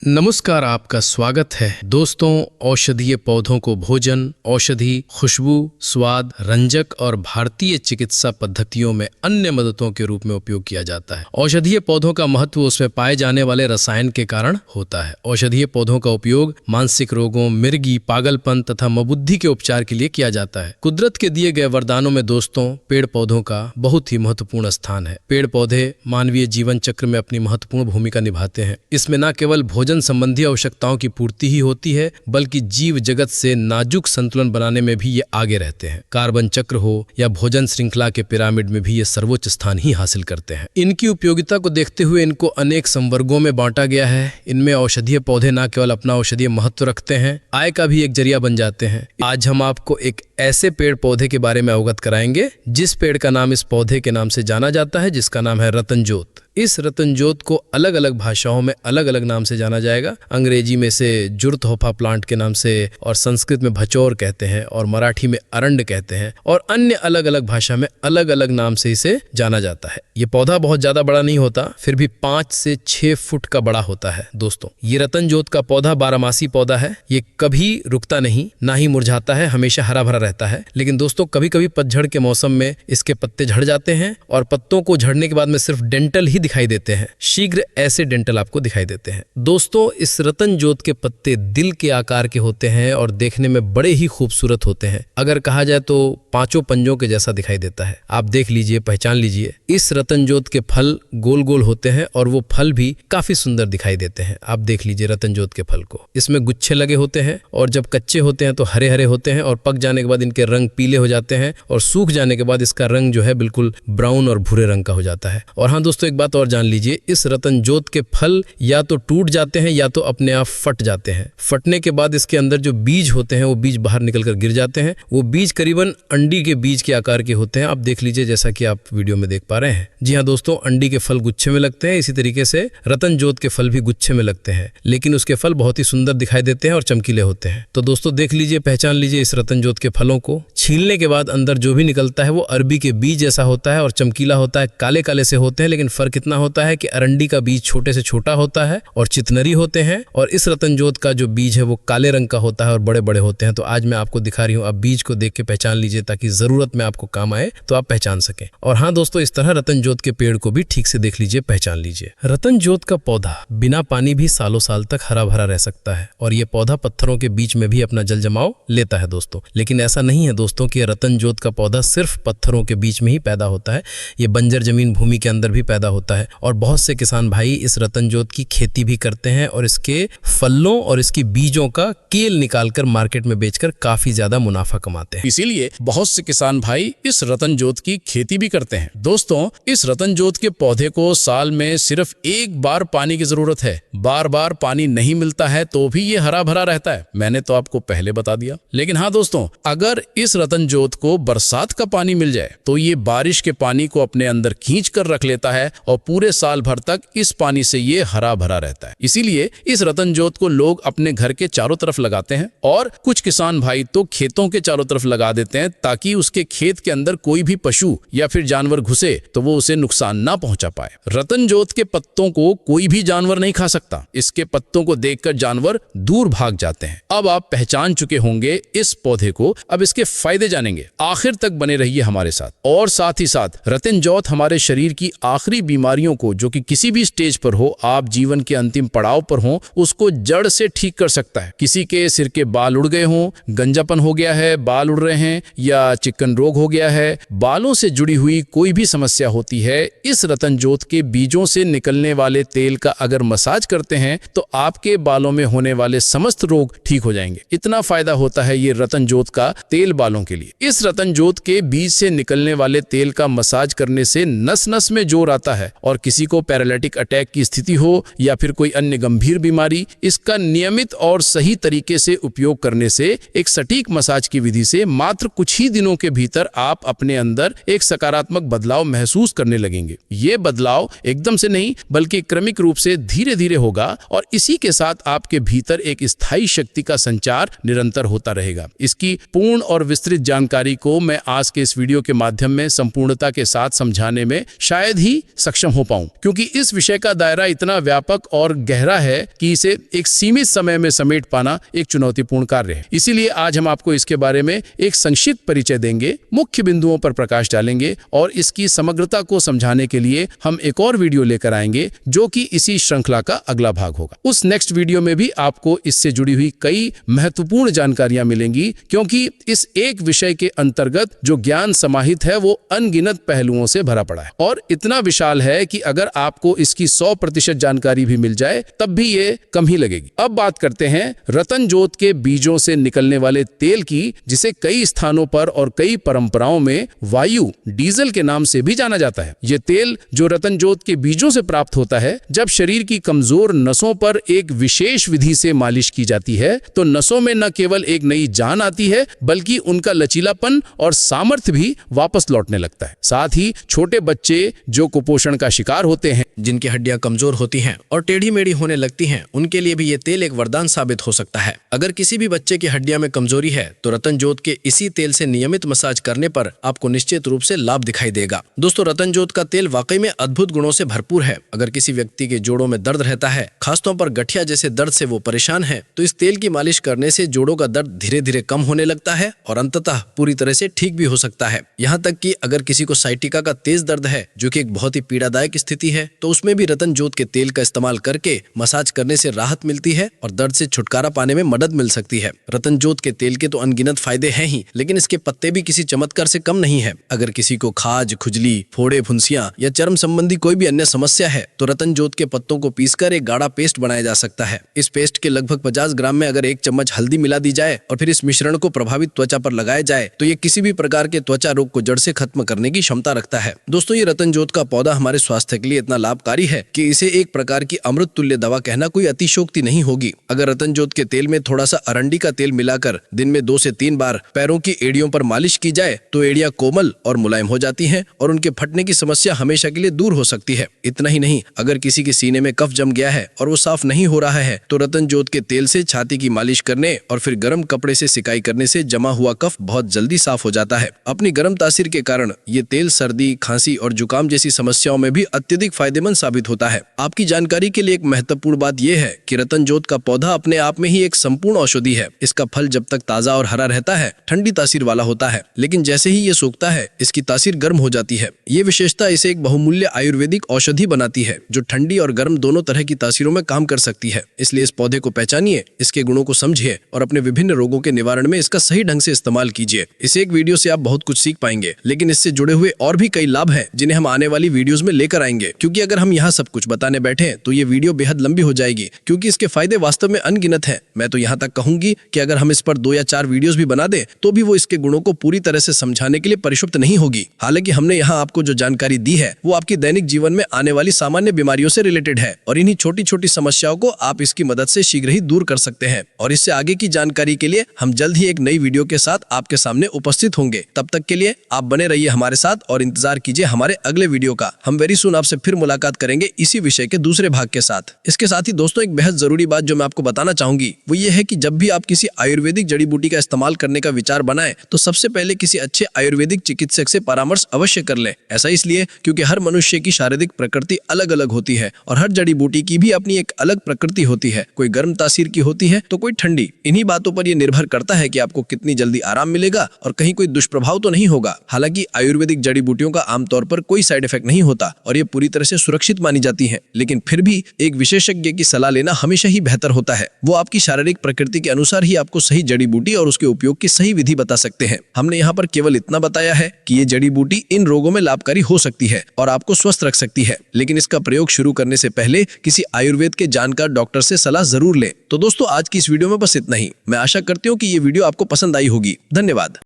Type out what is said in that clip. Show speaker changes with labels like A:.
A: नमस्कार, आपका स्वागत है दोस्तों। औषधीय पौधों को भोजन, औषधि, खुशबू, स्वाद, रंजक और भारतीय चिकित्सा पद्धतियों में अन्य मददों के रूप में उपयोग किया जाता है। औषधीय पौधों का महत्व उसमें पाए जाने वाले रसायन के कारण होता है। औषधीय पौधों का उपयोग मानसिक रोगों, मिर्गी, पागलपन तथा मबुद्धि के उपचार के लिए किया जाता है। कुदरत के दिए गए वरदानों में दोस्तों पेड़ पौधों का बहुत ही महत्वपूर्ण स्थान है। पेड़ पौधे मानवीय जीवन चक्र में अपनी महत्वपूर्ण भूमिका निभाते हैं। इसमें न केवल भोजन संबंधी आवश्यकताओं की पूर्ति ही होती है, बल्कि जीव जगत से नाजुक संतुलन बनाने में भी ये आगे रहते हैं। कार्बन चक्र हो या भोजन श्रृंखला के पिरामिड में भी ये सर्वोच्च स्थान ही हासिल करते हैं। इनकी उपयोगिता को देखते हुए इनको अनेक संवर्गों में बांटा गया है। इनमें औषधीय पौधे न केवल अपना औषधीय महत्व रखते हैं, आय का भी एक जरिया बन जाते हैं। आज हम आपको एक ऐसे पेड़ पौधे के बारे में अवगत कराएंगे जिस पेड़ का नाम इस पौधे के नाम से जाना जाता है, जिसका नाम है रतनजोत। इस रतनजोत को अलग अलग भाषाओं में अलग अलग नाम से जाना जाएगा। अंग्रेजी में से जुरथोफा प्लांट के नाम से, और संस्कृत में भचौर कहते हैं, और मराठी में अरंड कहते हैं, और अन्य अलग अलग भाषा में अलग अलग नाम से इसे जाना जाता है। ये पौधा बहुत ज्यादा बड़ा नहीं होता, फिर भी 5 से 6 फुट का बड़ा होता है। दोस्तों, ये रतनजोत का पौधा 12मासी पौधा है। ये कभी रुकता नहीं, ना ही मुरझाता है, हमेशा हरा भरा रहता है। लेकिन दोस्तों, कभी कभी पतझड़ के मौसम में इसके पत्ते झड़ जाते हैं और पत्तों को झड़ने के बाद में सिर्फ डेंटल ही दिखाई देते हैं। शीघ्र ऐसे डेंटल आपको दिखाई देते हैं। दोस्तों, इस रतनजोत के पत्ते दिल के आकार के होते हैं और देखने में बड़े ही खूबसूरत होते हैं। अगर कहा जाए तो 5 पंजों के जैसा दिखाई देता है। आप देख लीजिए, पहचान लीजिए। इस रतनजोत के फल गोल गोल होते हैं और वो फल भी काफी सुंदर दिखाई देते हैं। आप देख लीजिए रतनजोत के फल को। इसमें गुच्छे लगे होते हैं और जब कच्चे होते हैं तो हरे हरे होते हैं और पक जाने के बाद इनके रंग पीले हो जाते हैं और सूख जाने के बाद इसका रंग जो है बिल्कुल ब्राउन और भूरे रंग का हो जाता है। और हाँ दोस्तों, एक बात और जान लीजिए, इस रतनजोत के फल या तो टूट जाते हैं या तो अपने आप फट जाते हैं। फटने के बाद इसके अंदर जो बीज होते हैं वो बीज बाहर निकलकर गिर जाते हैं। वो बीज करीबन अंडी के बीज के आकार के होते हैं। आप देख लीजिए, जैसा कि आप वीडियो में देख पा रहे हैं। जी हाँ दोस्तों, अंडी के फल गुच्छे में लगते हैं, इसी तरीके से रतनजोत के फल भी गुच्छे में लगते हैं, लेकिन उसके फल बहुत ही सुंदर दिखाई देते हैं और चमकीले होते हैं। तो दोस्तों देख लीजिए, पहचान लीजिए इस रतनजोत के फलों को। छीलने के बाद अंदर जो भी निकलता है वो अरबी के बीज जैसा होता है और चमकीला होता है, काले काले से होते हैं। लेकिन फर्क इतना होता है कि अरंडी का बीज छोटे से छोटा होता है और चितनरी होते हैं, और इस रतनजोत का जो बीज है वो काले रंग का होता है और बड़े बड़े होते हैं। तो आज मैं आपको दिखा रही हूँ, आप बीज को देख के पहचान लीजिए ताकि जरूरत में आपको काम आए तो आप पहचान सकें। और हाँ दोस्तों, इस तरह रतनजोत के पेड़ को भी ठीक से देख लीजिए, पहचान लीजिए। रतनजोत का पौधा बिना पानी भी सालों साल तक हरा भरा रह सकता है और ये पौधा पत्थरों के बीच में भी अपना जल जमाव लेता है दोस्तों। लेकिन ऐसा नहीं है दोस्तों कि रतनजोत का पौधा सिर्फ पत्थरों के बीच में ही पैदा होता है। ये बंजर जमीन भूमि के अंदर भी पैदा होता है और बहुत से किसान भाई इस रतनजोत की खेती भी करते हैं और इसके फलों और इसकी बीजों का केल निकालकर मार्केट में बेचकर काफी ज्यादा मुनाफा कमाते हैं।
B: इसीलिए बहुत से किसान भाई इस रतनजोत की खेती भी करते हैं। दोस्तों, इस रतनजोत के पौधे को साल में सिर्फ एक बार पानी की जरूरत है। बार बार पानी नहीं मिलता है तो भी ये हरा भरा रहता है। मैंने तो आपको पहले बता दिया। लेकिन हाँ दोस्तों, अगर इस रतनजोत को बरसात का पानी मिल जाए तो ये बारिश के पानी को अपने अंदर खींच कर रख लेता है और पूरे साल भर तक इस पानी से ये हरा भरा रहता है। इसीलिए इस रतनजोत को लोग अपने घर के चारों तरफ लगाते हैं और कुछ किसान भाई तो खेतों के चारों तरफ लगा देते हैं ताकि उसके खेत के अंदर कोई भी पशु या फिर जानवर घुसे तो वो उसे नुकसान ना पहुंचा पाए। रतनजोत के पत्तों को कोई भी जानवर नहीं खा सकता। इसके पत्तों को देखकर जानवर दूर भाग जाते हैं। अब आप पहचान चुके होंगे इस पौधे को। अब इसके फायदे जानेंगे। आखिर तक बने रहिए हमारे साथ। और साथ ही साथ रतनजोत हमारे शरीर की आखिरी बीमारियों को, जो कि किसी भी स्टेज पर हो, आप जीवन के अंतिम पड़ाव पर हो, उसको जड़ से ठीक कर सकता है। किसी के सिर के बाल उड़ गए हों, गंजापन हो गया है, बाल उड़ रहे हैं, या चिकन रोग हो गया है, बालों से जुड़ी हुई कोई भी समस्या होती है, इस रतनजोत के बीजों से निकलने वाले तेल का अगर मसाज करते हैं तो आपके बालों में होने वाले समस्त रोग ठीक हो जाएंगे। इतना फायदा होता है ये रतनजोत का तेल बालों के लिए। इस रतनजोत के बीज से निकलने वाले तेल का मसाज करने से नस नस में जोर आता है और किसी को पैरालिटिक अटैक की स्थिति हो या फिर कोई अन्य गंभीर बीमारी, इसका नियमित और सही तरीके से उपयोग करने से, एक सटीक मसाज की विधि से मात्र कुछ ही दिनों के भीतर आप अपने अंदर एक सकारात्मक बदलाव महसूस करने लगेंगे। ये बदलाव एकदम से नहीं बल्कि क्रमिक रूप से धीरे धीरे होगा और इसी के साथ आपके भीतर एक स्थायी शक्ति का संचार निरंतर होता रहेगा। इसकी पूर्ण और विस्तृत जानकारी को मैं आज के इस वीडियो के माध्यम में संपूर्णता के साथ समझाने में शायद ही सक्षम सक्षम हो पाऊं, क्योंकि इस विषय का दायरा इतना व्यापक और गहरा है कि इसे एक सीमित समय में समेट पाना एक चुनौतीपूर्ण कार्य है। इसीलिए आज हम आपको इसके बारे में एक संक्षिप्त परिचय देंगे, मुख्य बिंदुओं पर प्रकाश डालेंगे और इसकी समग्रता को समझाने के लिए हम एक और वीडियो लेकर आएंगे जो कि इसी श्रृंखला का अगला भाग होगा। उस नेक्स्ट वीडियो में भी आपको इससे जुड़ी हुई कई महत्वपूर्ण जानकारियां मिलेंगी, क्योंकि इस एक विषय के अंतर्गत जो ज्ञान समाहित है वो अनगिनत पहलुओं से भरा पड़ा है और इतना विशाल है कि अगर आपको इसकी 100% जानकारी भी मिल जाए तब भी ये कम ही लगेगी। अब बात करते हैं रतन जोत के बीजों से निकलने वाले तेल की, जिसे कई स्थानों पर और कई परंपराओं में वायु डीजल के नाम से भी जाना जाता है। ये तेल जो रतन जोत के बीजों से प्राप्त होता है, जब शरीर की कमजोर नसों पर एक विशेष विधि से मालिश की जाती है तो नसों में न केवल एक नई जान आती है बल्कि उनका लचीलापन और सामर्थ्य भी वापस लौटने लगता है। साथ ही छोटे बच्चे जो कुपोषण का शिकार होते हैं,
A: जिनकी हड्डियां कमजोर होती हैं और टेढ़ी मेढ़ी होने लगती हैं, उनके लिए भी ये तेल एक वरदान साबित हो सकता है। अगर किसी भी बच्चे की हड्डियां में कमजोरी है तो रतन जोत के इसी तेल से नियमित मसाज करने पर आपको निश्चित रूप से लाभ दिखाई देगा। दोस्तों, रतन जोत का तेल वाकई में अद्भुत गुणों से भरपूर है। अगर किसी व्यक्ति के जोड़ों में दर्द रहता है, खासतौर पर गठिया जैसे दर्द से वो परेशान है, तो इस तेल की मालिश करने से जोड़ों का दर्द धीरे धीरे कम होने लगता है और अंततः पूरी तरह से ठीक भी हो सकता है। यहाँ तक कि अगर किसी को साइटिका का तेज दर्द है, जो कि एक बहुत ही पीड़ादायक स्थिति है, तो उसमें भी रतन जोत के तेल का इस्तेमाल करके मसाज करने से राहत मिलती है और दर्द से छुटकारा पाने में मदद मिल सकती है। रतन जोत के तेल के तो अनगिनत फायदे हैं ही, लेकिन इसके पत्ते भी किसी चमत्कार से कम नहीं है। अगर किसी को खाज, खुजली, फोड़े, फुंसियां या चर्म संबंधी कोई भी अन्य समस्या है तो रतन जोत के पत्तों को पीसकर एक गाढ़ा पेस्ट बनाया जा सकता है। इस पेस्ट के लगभग 50 ग्राम में अगर 1 चम्मच हल्दी मिला दी जाए और फिर इस मिश्रण को प्रभावित त्वचा पर लगाया जाए तो ये किसी भी प्रकार के त्वचा रोग को जड़ से खत्म करने की क्षमता रखता है। दोस्तों, ये रतन जोत का पौधा हमारे स्वास्थ्य के लिए इतना लाभकारी है कि इसे एक प्रकार की अमृत तुल्य दवा कहना कोई अतिशयोक्ति नहीं होगी। अगर रतन जोत के तेल में थोड़ा सा अरंडी का तेल मिलाकर दिन में 2 से 3 बार पैरों की एड़ियों पर मालिश की जाए तो एड़ियां कोमल और मुलायम हो जाती हैं और उनके फटने की समस्या हमेशा के लिए दूर हो सकती है। इतना ही नहीं, अगर किसी के सीने में कफ जम गया है और वो साफ नहीं हो रहा है तो रतन जोत के तेल से छाती की मालिश करने और फिर गर्म कपड़े से सिकाई करने से जमा हुआ कफ बहुत जल्दी साफ हो जाता है। अपनी गर्म तासीर के कारण ये तेल सर्दी, खांसी और जुकाम जैसी समस्याओं में भी अत्यधिक फायदेमंद साबित होता है। आपकी जानकारी के लिए एक महत्वपूर्ण बात यह है कि रतन जोत का पौधा अपने आप में ही एक संपूर्ण औषधि है। इसका फल जब तक ताजा और हरा रहता है ठंडी तासीर वाला होता है, लेकिन जैसे ही ये सूखता है इसकी तासीर गर्म हो जाती है। ये विशेषता इसे एक बहुमूल्य आयुर्वेदिक औषधि बनाती है जो ठंडी और गर्म दोनों तरह की तासीरों में काम कर सकती है। इसलिए इस पौधे को पहचानिए, इसके गुणों को समझिए और अपने विभिन्न रोगों के निवारण में इसका सही ढंग से इस्तेमाल कीजिए। इस एक वीडियो से आप बहुत कुछ सीख पाएंगे, लेकिन इससे जुड़े हुए और भी कई लाभ हैं जिन्हें हम आने वाली वीडियोस में लेकर आएंगे, क्योंकि अगर हम यहाँ सब कुछ बताने बैठे तो ये वीडियो बेहद लंबी हो जाएगी, क्योंकि इसके फायदे वास्तव में अनगिनत हैं। मैं तो यहाँ तक कहूंगी कि अगर हम इस पर 2 या 4 वीडियोस भी बना दें तो भी वो इसके गुणों को पूरी तरह से समझाने के लिए परिशुप्त नहीं होगी। हालांकि हमने यहाँ आपको जो जानकारी दी है वो आपकी दैनिक जीवन में आने वाली सामान्य बीमारियों से रिलेटेड है और इन्हीं छोटी छोटी समस्याओं को आप इसकी मदद से शीघ्र ही दूर कर सकते हैं। और इससे आगे की जानकारी के लिए हम जल्द ही एक नई वीडियो के साथ आपके सामने उपस्थित होंगे। तब तक के लिए आप बने रहिए हमारे साथ और इंतजार कीजिए हमारे अगले वीडियो का। हम वेरी सून आपसे फिर मुलाकात करेंगे इसी विषय के दूसरे भाग के साथ। इसके साथ ही दोस्तों, एक बेहद जरूरी बात जो मैं आपको बताना चाहूंगी वो ये है कि जब भी आप किसी आयुर्वेदिक जड़ी बूटी का इस्तेमाल करने का विचार बनाएं तो सबसे पहले किसी अच्छे आयुर्वेदिक चिकित्सक से परामर्श अवश्य कर लें। ऐसा इसलिए क्योंकि हर मनुष्य की शारीरिक प्रकृति अलग अलग होती है और हर जड़ी बूटी की भी अपनी एक अलग प्रकृति होती है। कोई गर्म तासीर की होती है तो कोई ठंडी। इन्हीं बातों पर यह निर्भर करता है कि आपको कितनी जल्दी आराम मिलेगा और कहीं कोई दुष्प्रभाव तो नहीं होगा। हालांकि आयुर्वेदिक जड़ी बूटियों का आमतौर पर कोई साइड इफेक्ट नहीं होता और ये पूरी तरह से सुरक्षित मानी जाती है, लेकिन फिर भी एक विशेषज्ञ की सलाह लेना हमेशा ही बेहतर होता है। वो आपकी शारीरिक प्रकृति के अनुसार ही आपको सही जड़ी बूटी और उसके उपयोग की सही विधि बता सकते हैं। हमने यहाँ पर केवल इतना बताया है कि ये जड़ी बूटी इन रोगों में लाभकारी हो सकती है और आपको स्वस्थ रख सकती है, लेकिन इसका प्रयोग शुरू करने से पहले किसी आयुर्वेद के जानकार डॉक्टर से सलाह जरूर लें। तो दोस्तों, आज की इस वीडियो में बस इतना ही। मैं आशा करती हूँ कि ये वीडियो आपको पसंद आई होगी। धन्यवाद।